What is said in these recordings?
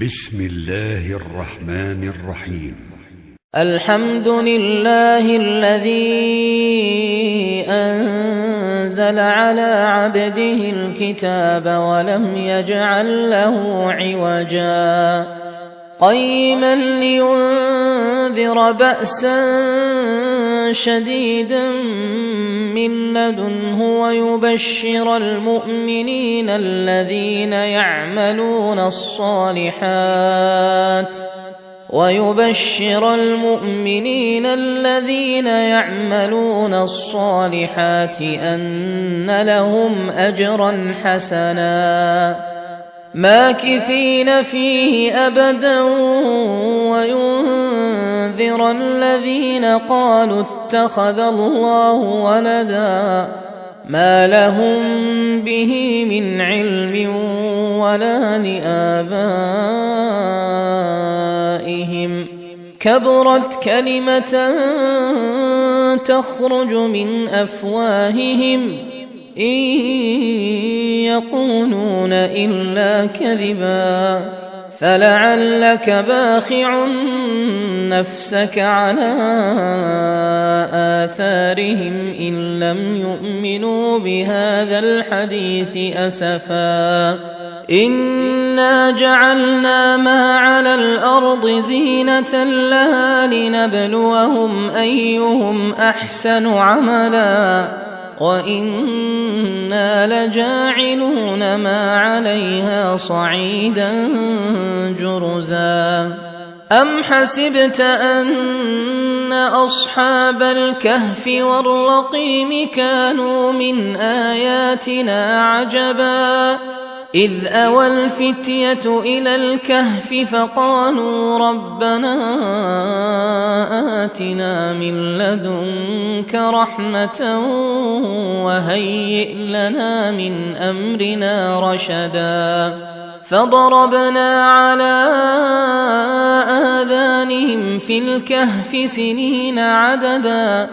بسم الله الرحمن الرحيم. الحمد لله الذي أنزل على عبده الكتاب ولم يجعل له عوجا قيما لينذر بأسا شديدا من لدنه ويبشر المؤمنين الذين يعملون الصالحات أن لهم أجرا حسنا ماكثين فيه أبدا وينذر الذين قالوا اتخذ الله ولدا ما لهم به من علم ولا لآبائهم كبرت كلمة تخرج من أفواههم إن يقولون إلا كذبا فلعلك باخع نفسك على آثارهم إن لم يؤمنوا بهذا الحديث أسفا إنا جعلنا ما على الأرض زينة لها لنبلوهم أيهم أحسن عملا وإنا لجاعلون ما عليها صعيدا جرزا أم حسبت أن أصحاب الكهف والرقيم كانوا من آياتنا عجبا إذ أوى الفتية إلى الكهف فقالوا ربنا آتنا من لدنك رحمة وهيئ لنا من أمرنا رشدا فضربنا على آذانهم في الكهف سنين عددا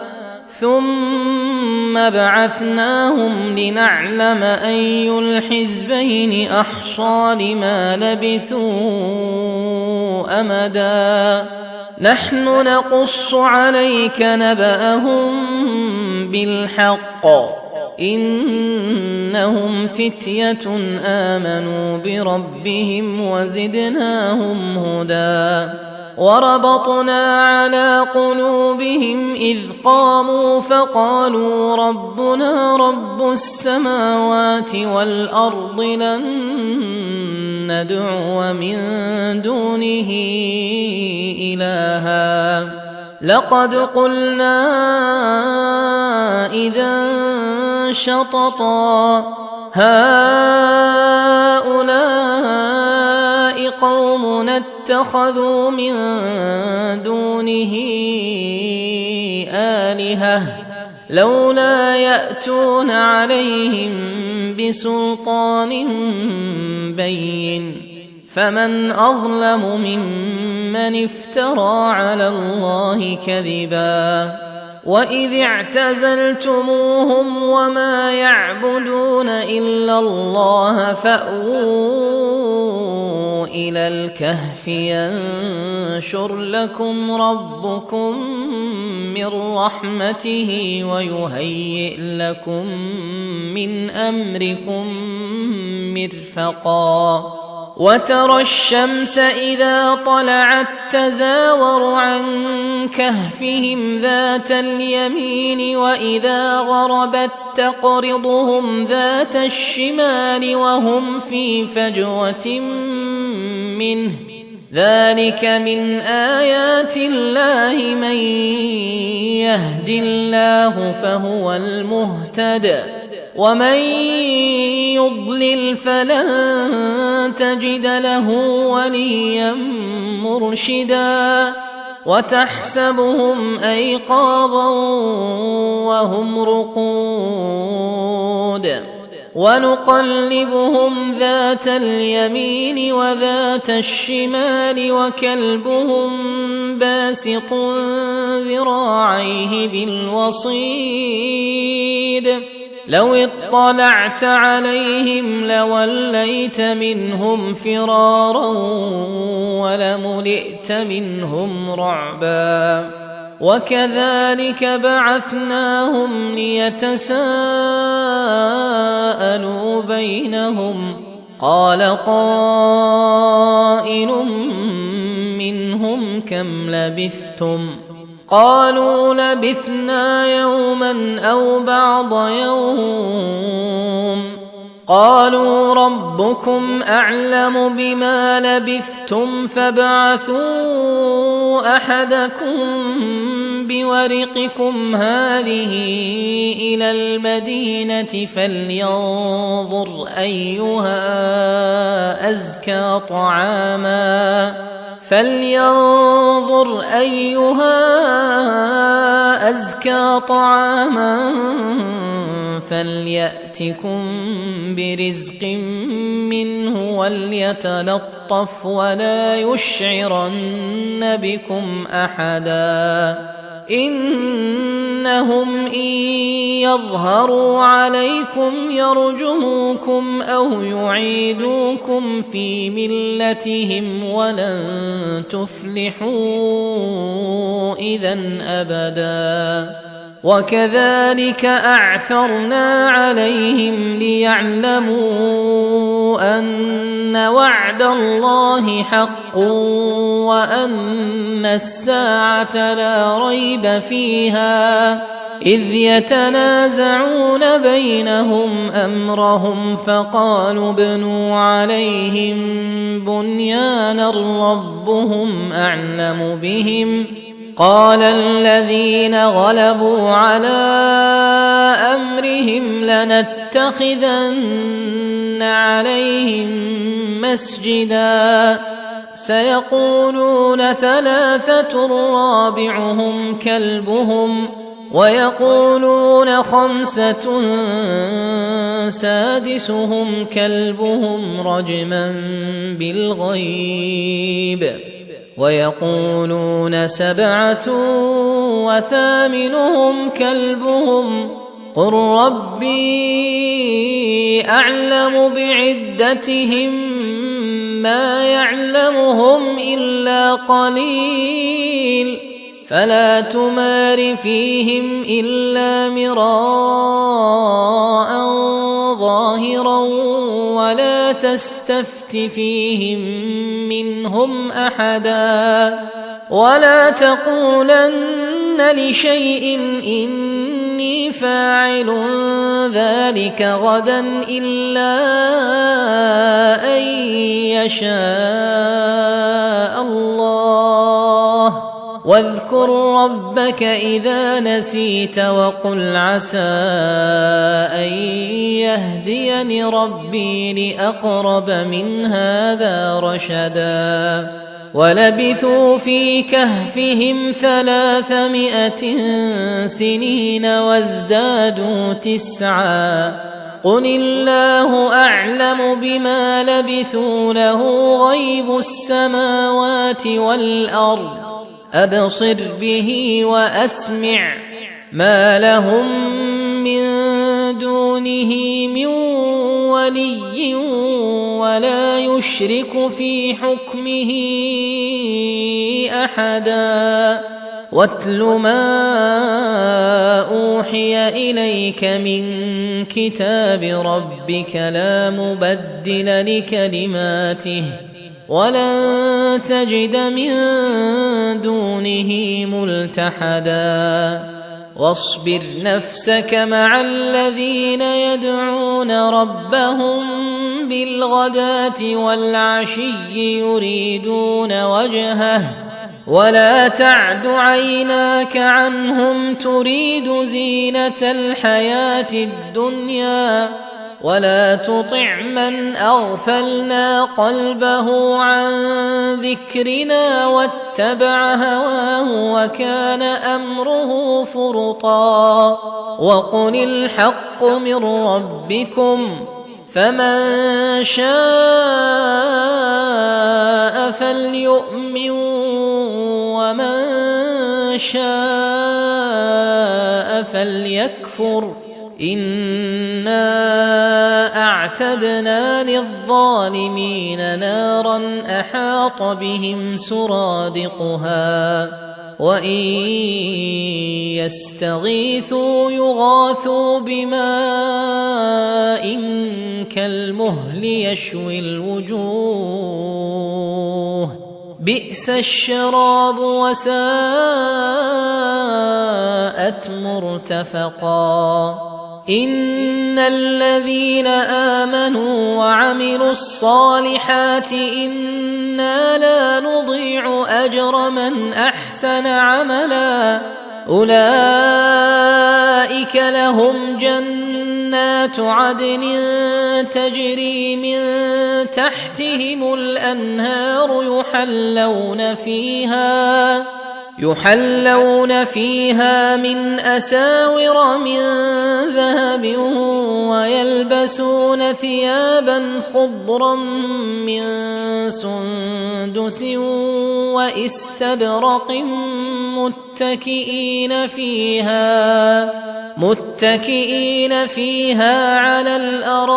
ثم بعثناهم لنعلم أي الحزبين أحصى لما لبثوا أمدا نحن نقص عليك نبأهم بالحق إنهم فتية آمنوا بربهم وزدناهم هدى وربطنا على قلوبهم إذ قاموا فقالوا ربنا رب السماوات والأرض لن ندعو من دونه إلها لقد قلنا إذا شططا هؤلاء قومنا اتخذوا من دونه آلهة لولا يأتون عليهم بسلطان بين فمن أظلم ممن افترى على الله كذبا وإذ اعتزلتموهم وما يعبدون إلا الله فأووا إلى الكهف ينشر لكم ربكم من رحمته ويهيئ لكم من أمركم مرفقا وترى الشمس إذا طلعت تزاور عن كهفهم ذات اليمين وإذا غربت تقرضهم ذات الشمال وهم في فجوة منه ذلك من آيات الله من يهد الله فهو المهتد ومن يضلل فلن تجد له وليا مرشدا وتحسبهم أيقاظا وهم رقود ونقلبهم ذات اليمين وذات الشمال وكلبهم باسط ذراعيه بالوصيد لو اطلعت عليهم لوليت منهم فرارا ولملئت منهم رعبا وكذلك بعثناهم ليتساءلوا بينهم قال قائل منهم كم لبثتم قالوا لبثنا يوما أو بعض يوم قالوا ربكم أعلم بما لبثتم فابعثوا أحدكم بورقكم هذه إلى المدينة فلينظر أيها أزكى طعاما فليأتكم برزق منه وليتلطف ولا يشعرن بكم أحدا إنهم إن يظهروا عليكم يرجموكم أو يعيدوكم في ملتهم ولن تفلحوا إذا أبدا وكذلك أعثرنا عليهم ليعلموا أن وعد الله حق وأن الساعة لا ريب فيها إذ يتنازعون بينهم أمرهم فقالوا ابنوا عليهم بنيانا ربهم أعلم بهم قال الذين غلبوا على أمرهم لنتخذن عليهم مسجدا سيقولون ثلاثة رابعهم كلبهم ويقولون خمسة سادسهم كلبهم رجما بالغيب ويقولون سبعة وثامنهم كلبهم قل ربي أعلم بعدتهم ما يعلمهم إلا قليل فلا تمار فيهم إلا مراء ظاهرا ولا تستفت فيهم منهم أحدا ولا تقولن لشيء إني فاعل ذلك غدا إلا أن يشاء الله واذكر ربك إذا نسيت وقل عسى أن يهديني ربي لأقرب من هذا رشدا ولبثوا في كهفهم 300 سنين وازدادوا 9 قل الله أعلم بما لبثوا له غيب السماوات والأرض أبصر به وأسمع ما لهم من دونه من ولي ولا يشرك في حكمه أحدا واتل ما أوحي إليك من كتاب ربك لا مبدل لكلماته ولن تجد من دونه ملتحدا واصبر نفسك مع الذين يدعون ربهم بالغداة والعشي يريدون وجهه ولا تعد عيناك عنهم تريد زينة الحياة الدنيا ولا تطع من أغفلنا قلبه عن ذكرنا واتبع هواه وكان أمره فرطا وقل الحق من ربكم فمن شاء فليؤمن ومن شاء فليكفر إنا أعتدنا للظالمين نارا أحاط بهم سرادقها وإن يستغيثوا يغاثوا بماء كالمهل يشوي الوجوه بئس الشراب وساءت مرتفقا إن الذين آمنوا وعملوا الصالحات إنا لا نضيع أجر من أحسن عملا أولئك لهم جنات عدن تجري من تحتهم الأنهار يحلون فيها من أساور من ذهب ويلبسون ثيابا خضرا من سندس وإستبرق متكئين فيها على الأرائك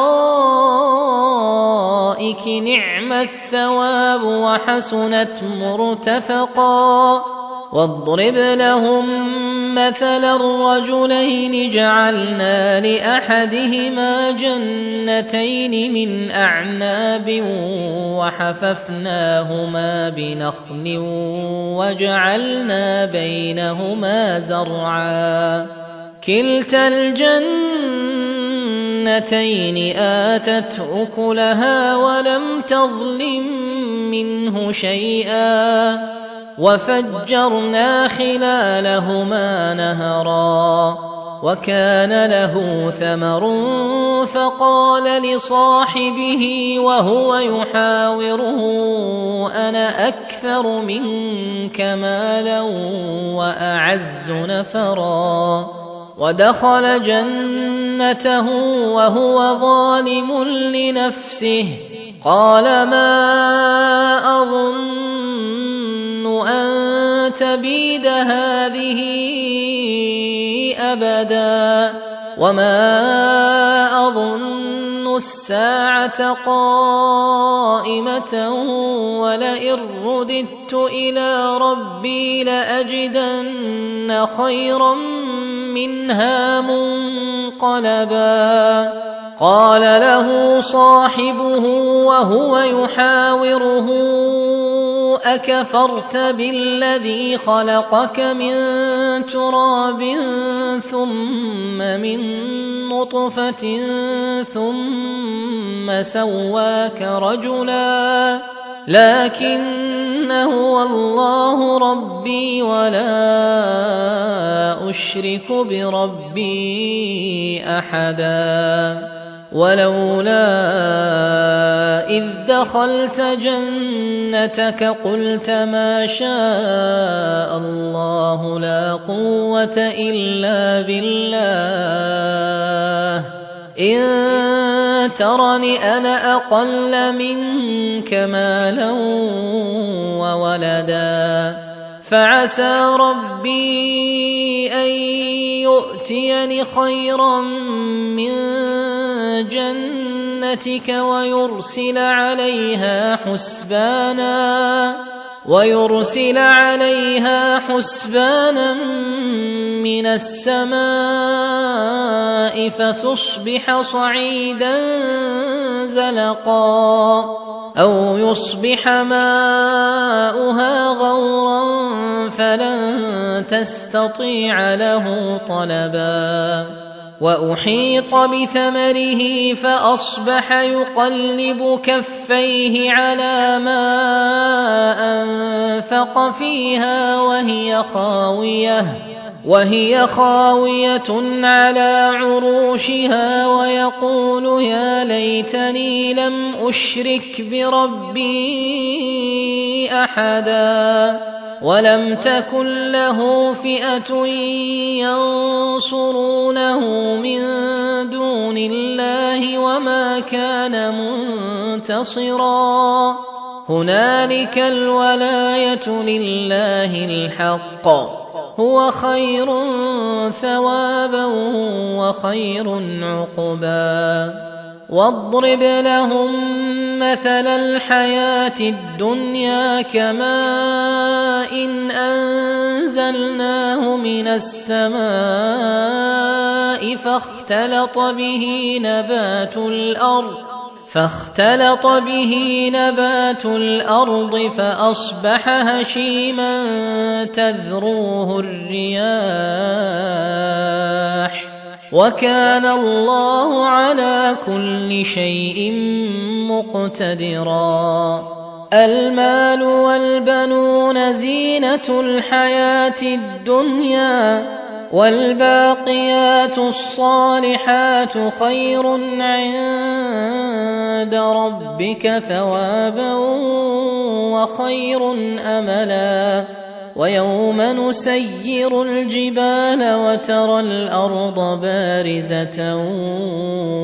نعم الثواب وحسنت مرتفقا واضرب لهم مثلا الرجلين جعلنا لأحدهما جنتين من أعناب وحففناهما بنخل وجعلنا بينهما زرعا كلتا الجنتين آتت أكلها ولم تظلم منه شيئا وفجرنا خلالهما نهرا وكان له ثمر فقال لصاحبه وهو يحاوره أنا أكثر منك مالا وأعز نفرا ودخل جنته وهو ظالم لنفسه قال ما أظن أن تبيد هذه أبدا وما أظن الساعة قائمة ولئن رددت إلى ربي لأجدن خيرا منها منقلبا قال له صاحبه وهو يحاوره أكفرت بالذي خلقك من تراب ثم من نطفة ثم سواك رجلا لكن هو الله ربي ولا أشرك بربي أحدا ولولا إذ دخلت جنتك قلت ما شاء الله لا قوة إلا بالله إن ترني أنا أقل منك مالا وولدا فعسى ربي أن يؤتيني خيرا من جنتك ويرسل عليها حسبانا من السماء فتصبح صعيدا زلقا أو يصبح ماؤها غورا فلن تستطيع له طلبا وأحيط بثمره فأصبح يقلب كفيه على ما أنفق فيها وهي خاوية على عروشها ويقول يا ليتني لم أشرك بربي أحدا ولم تكن له فئة ينصرونه من دون الله وما كان منتصرا هنالك الولاية لله الحق هو خير ثوابا وخير عقبا واضرب لهم مثل الحياة الدنيا كماء أنزلناه من السماء فاختلط به نبات الأرض فأصبح هشيما تذروه الرياح وكان الله على كل شيء مقتدرا المال والبنون زينة الحياة الدنيا والباقيات الصالحات خير عند ربك ثوابا وخير أملا ويوم نسير الجبال وترى الأرض بارزة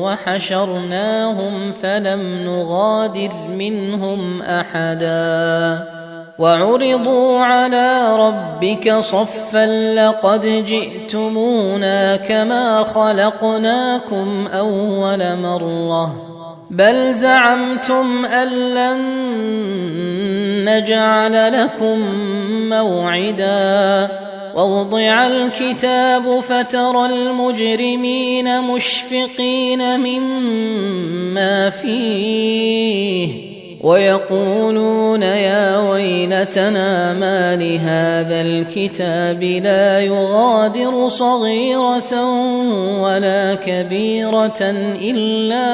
وحشرناهم فلم نغادر منهم أحدا وعرضوا على ربك صفا لقد جئتمونا كما خلقناكم أول مرة بل زعمتم أن لن نجعل لكم موعدا ووضع الكتاب فترى المجرمين مشفقين مما فيه ويقولون يا ويلتنا ما لهذا الكتاب لا يغادر صغيرة ولا كبيرة إلا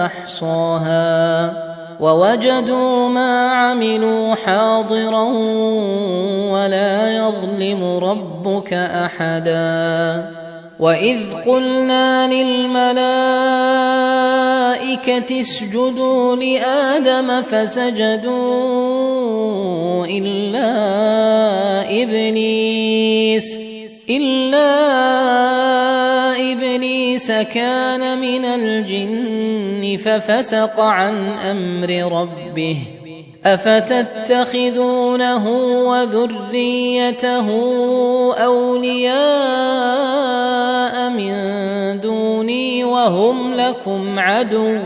أحصاها ووجدوا ما عملوا حاضرا ولا يظلم ربك أحدا وإذ قلنا للملائكة اسجدوا لآدم فسجدوا إلا إبليس كان من الجن ففسق عن أمر ربه أفتتخذونه وذريته أولياء من دوني وهم لكم عدو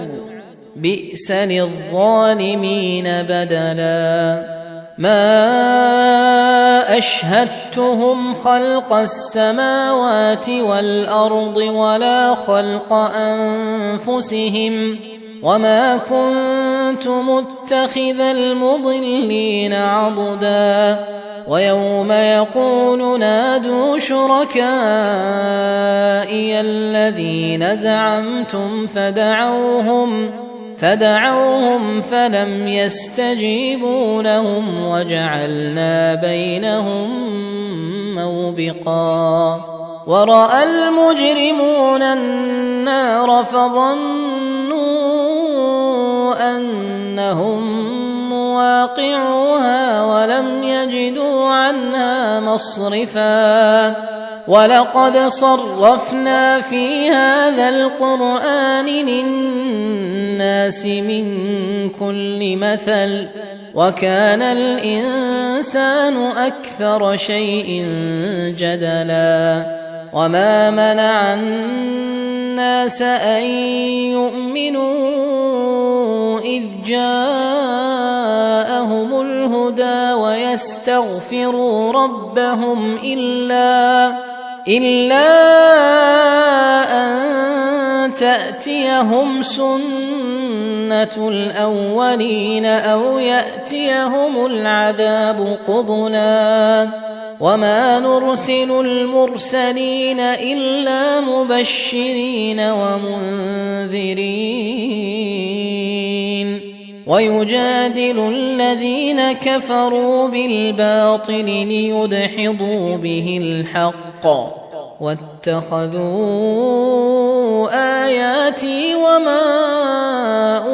بئس للظالمين بدلا ما أشهدتهم خلق السماوات والأرض ولا خلق أنفسهم وما كنت متخذ المضلين عضدا ويوم يقول نادوا شركائي الذين زعمتم فدعوهم فلم يستجيبوا لهم وجعلنا بينهم موبقا ورأى المجرمون النار فظنوا أنهم مواقعوها ولم يجدوا عنها مصرفا ولقد صرفنا في هذا القرآن للناس من كل مثل وكان الإنسان أكثر شيء جدلا وما منع الناس أن يؤمنوا إذ جاءهم الهدى ويستغفروا ربهم إلا أن تأتيهم سنة الأولين أو يأتيهم العذاب قبلا وما نرسل المرسلين إلا مبشرين ومنذرين ويجادل الذين كفروا بالباطل ليدحضوا به الحق واتخذوا آياتي وما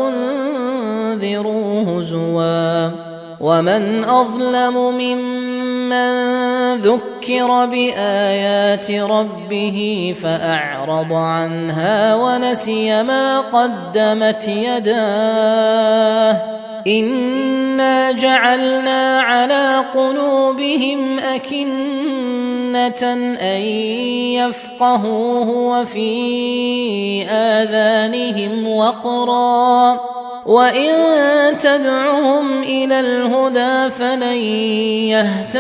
أنذروا هزوا ومن أظلم ممن ذكر بآيات ربه فأعرض عنها ونسي ما قدمت يداه إنا جعلنا على قلوبهم أكنة أن يفقهوه وفي آذانهم وقرا وإن تدعهم إلى الهدى فلن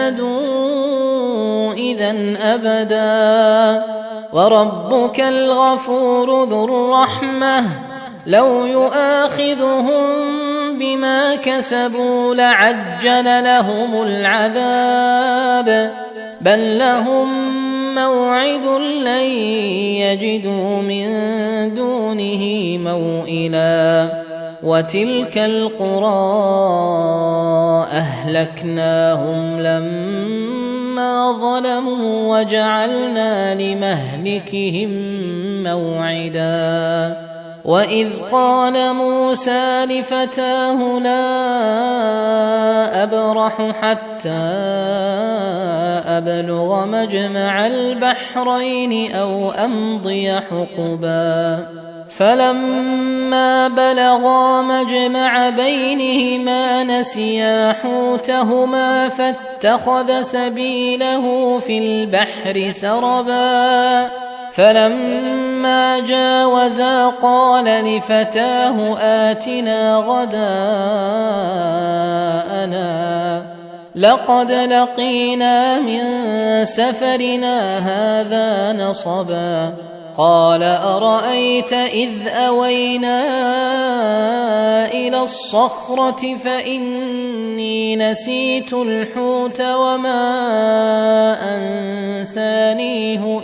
يهتدوا إذن أبدا وربك الغفور ذو الرحمة لو يؤاخذهم بما كسبوا لعجل لهم العذاب بل لهم موعد لن يجدوا من دونه موئلا وتلك القرى أهلكناهم لما ظلموا وجعلنا لمهلكهم موعدا وإذ قال موسى لفتاه لا أبرح حتى أبلغ مجمع البحرين أو أمضي حقبا فلما بلغا مجمع بينهما نسيا حوتهما فاتخذ سبيله في البحر سربا فلما جاوزا قال لفتاه آتنا غداءنا لقد لقينا من سفرنا هذا نصبا قال أرأيت إذ أوينا إلى الصخرة فإني نسيت الحوت وما أنسانيه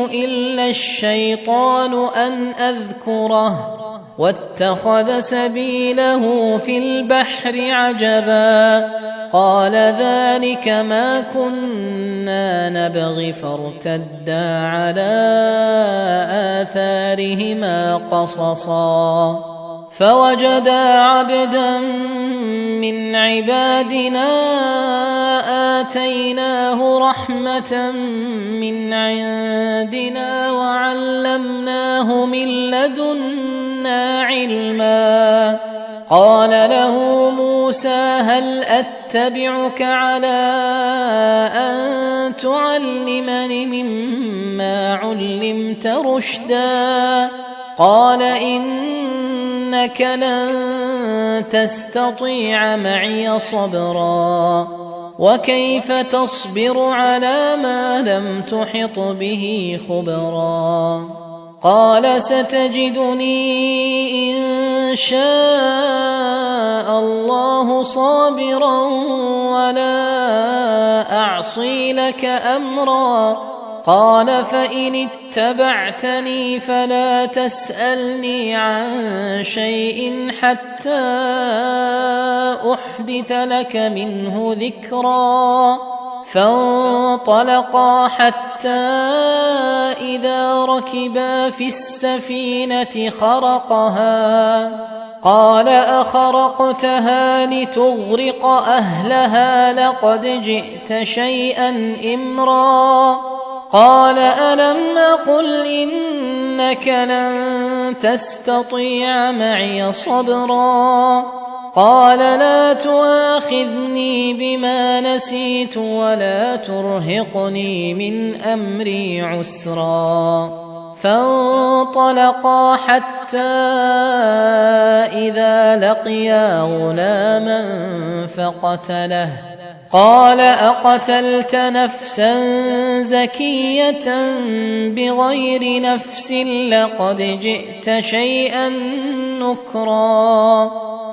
إلا الشيطان أن أذكره واتخذ سبيله في البحر عجبا قال ذلك ما كنا نبغي فارتدا على آثارهما قصصا فوجدا عبدا من عبادنا آتيناه رحمة من عندنا وعلمناه من لدنا علما قال له موسى هل أتبعك على أن تعلمني مما علمت رشدا قال إنك لن تستطيع معي صبرا وكيف تصبر على ما لم تحط به خبرا قال ستجدني إن شاء الله صابرا ولا أعصي لك أمرا قال فإن اتبعتني فلا تسألني عن شيء حتى أحدث لك منه ذكرا فانطلقا حتى إذا ركبا في السفينة خرقها قال أخرقتها لتغرق أهلها لقد جئت شيئا إمرا قال ألم أقل إنك لن تستطيع معي صبرا قال لا تؤاخذني بما نسيت ولا ترهقني من أمري عسرا فانطلقا حتى إذا لقيا غلاما فقتله قال أقتلت نفسا زكية بغير نفس لقد جئت شيئا نكرا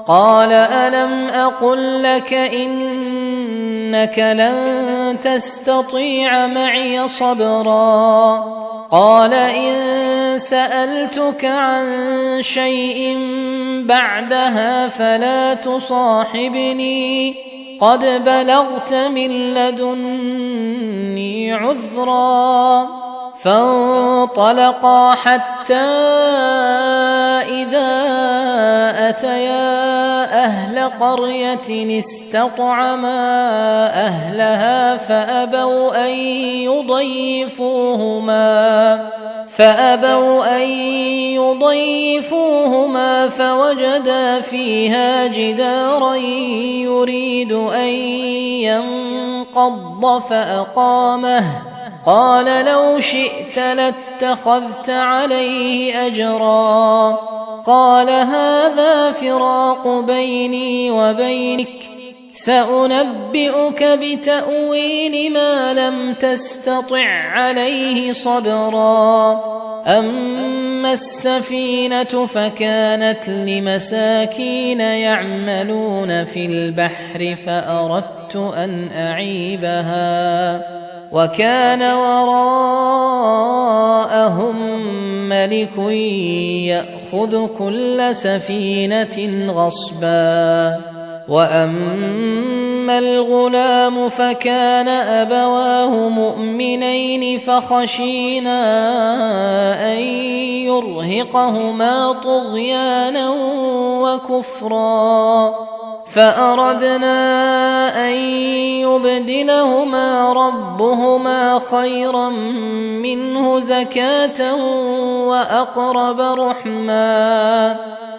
قال ألم أقل لك إنك لن تستطيع معي صبرا قال إن سألتك عن شيء بعدها فلا تصاحبني قد بلغت من لدني عذرا فانطلقا حتى إذا أتيا أهل قرية استطعما أهلها فأبوا أن يضيفوهما فوجدا فيها جدارا يريد أن ينقض فأقامه قال لو شئت لاتخذت عليه أجرا قال هذا فراق بيني وبينك سأنبئك بتأويل ما لم تستطع عليه صبرا أما السفينة فكانت لمساكين يعملون في البحر فأردت أن أعيبها وكان وراءهم ملك يأخذ كل سفينة غصبا وأما الغلام فكان أبواه مؤمنين فخشينا أن يرهقهما طغيانا وكفرا فأردنا أن يبدلهما ربهما خيرا منه زكاة وأقرب رحما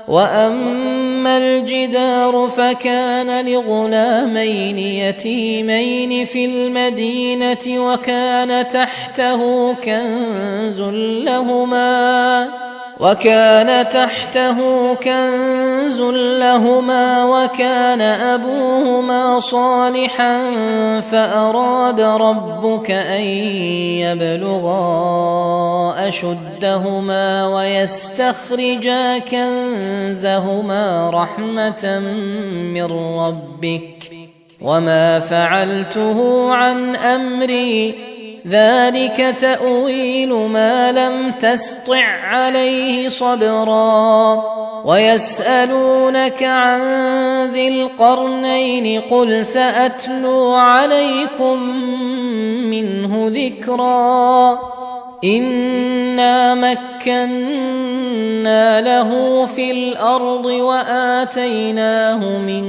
وأما الجدار فكان لغلامين يتيمين في المدينة وكان تحته كنز لهما وكان أبوهما صالحا فأراد ربك أن يبلغا أشدهما ويستخرجا كنزهما رحمة من ربك وما فعلته عن أمري ذلك تأويل ما لم تسطع عليه صبرا ويسألونك عن ذي القرنين قل سأتلو عليكم منه ذكرا إنا مكنا له في الأرض وآتيناه من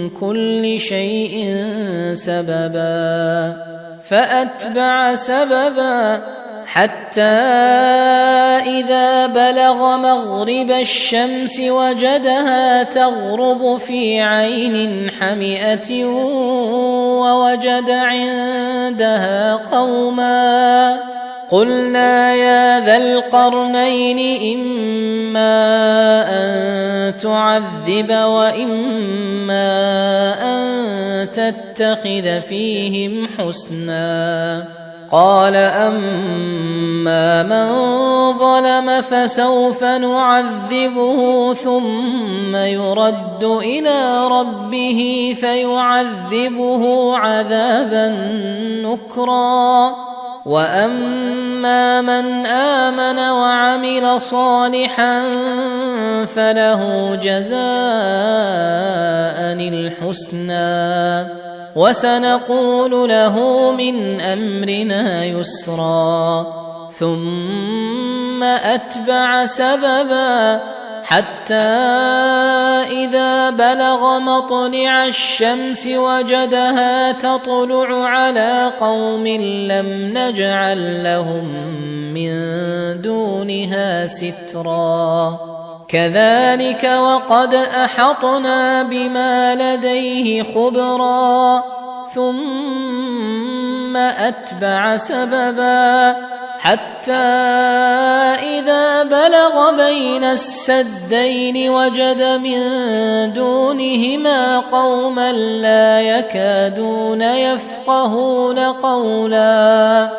كل شيء سببا فأتبع سببا حتى إذا بلغ مغرب الشمس وجدها تغرب في عين حمئة ووجد عندها قوما قلنا يا ذا القرنين إما أن تعذب وإما أن تتخذ فيهم حسنا قال أما من ظلم فسوف نعذبه ثم يرد إلى ربه فيعذبه عذابا نكرا وأما من آمن وعمل صالحا فله جزاء الحسنى وسنقول له من أمرنا يسرا ثم أتبع سببا حتى إذا بلغ مطلع الشمس وجدها تطلع على قوم لم نجعل لهم من دونها سترا كذلك وقد أحطنا بما لديه خبرا ثم أتبع سببا حتى إذا بلغ بين السدين وجد من دونهما قوما لا يكادون يفقهون قولا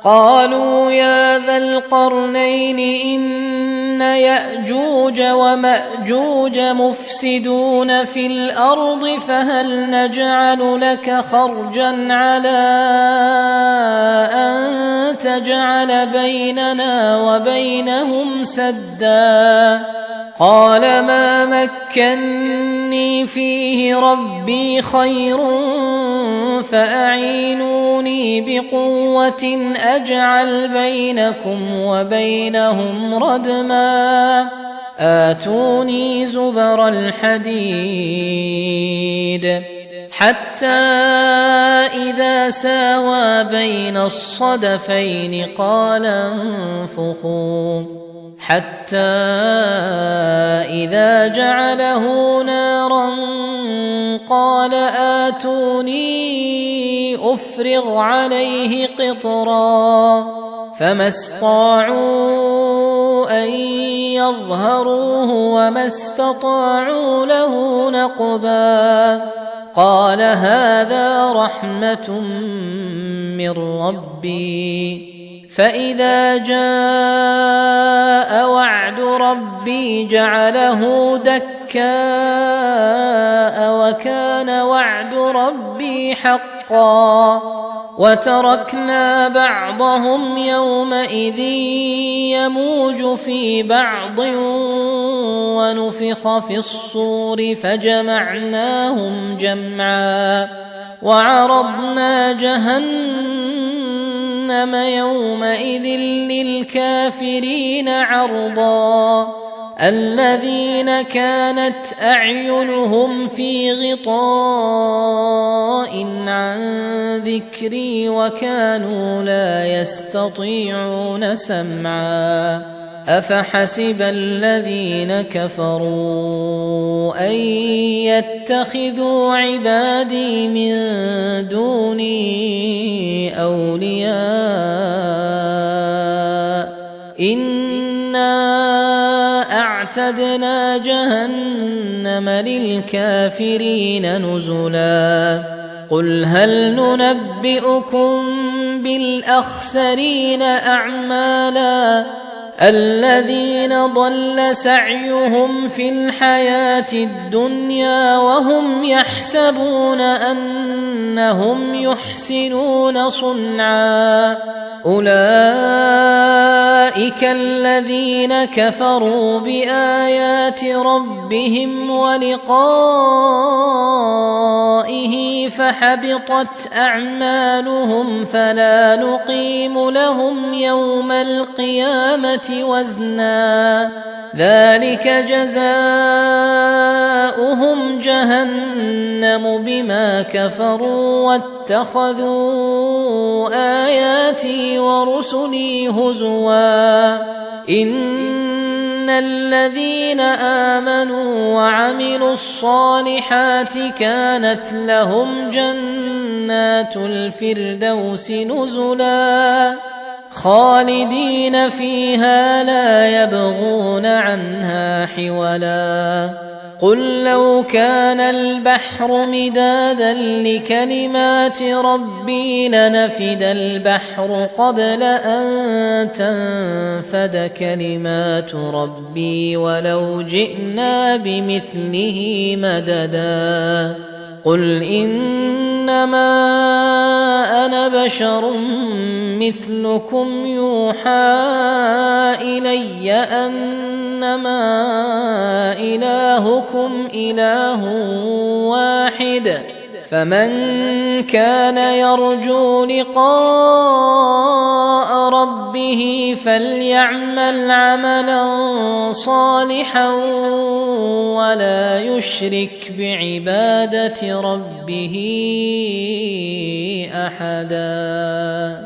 قالوا يا ذا القرنين إن يأجوج ومأجوج مفسدون في الأرض فهل نجعل لك خرجا على أن تجعل بيننا وبينهم سدا قال ما مكني فيه ربي خير فأعينوني بقوة أجعل بينكم وبينهم ردما آتوني زبر الحديد حتى إذا ساوى بين الصدفين قال انفخوا حتى إذا جعله نارا قال آتوني أفرغ عليه قطرا فما استطاعوا أن يظهروه وما استطاعوا له نقبا قال هذا رحمة من ربي فإذا جاء وعد ربي جعله دكاء وكان وعد ربي حقا وتركنا بعضهم يومئذ يموج في بعض ونفخ في الصور فجمعناهم جمعا وعرضنا جهنم يومئذ للكافرين عرضا الذين كانت أعينهم في غطاء عن ذكري وكانوا لا يستطيعون سمعا أفحسب الذين كفروا أن يتخذوا عبادي من دوني أولياء إنا أعتدنا جهنم للكافرين نزلا قل هل ننبئكم بالأخسرين أعمالا الذين ضل سعيهم في الحياة الدنيا وهم يحسبون أنهم يحسنون صنعا أولئك الذين كفروا بآيات ربهم ولقائه فحبطت أعمالهم فلا نقيم لهم يوم القيامة وزنا ذلك جزاؤهم جهنم بما كفروا واتخذوا آياتي ورسلي هزوا إن الذين آمنوا وعملوا الصالحات كانت لهم جنات الفردوس نزلا خالدين فيها لا يبغون عنها حولا قل لو كان البحر مدادا لكلمات ربي لنفد البحر قبل أن تنفد كلمات ربي ولو جئنا بمثله مددا قل إنما أنا بشر مثلكم يوحى إلي أنما إلهكم إله واحد فمن كان يرجو لقاء ربه فليعمل عملا صالحا ولا يشرك بعبادة ربه أحدا.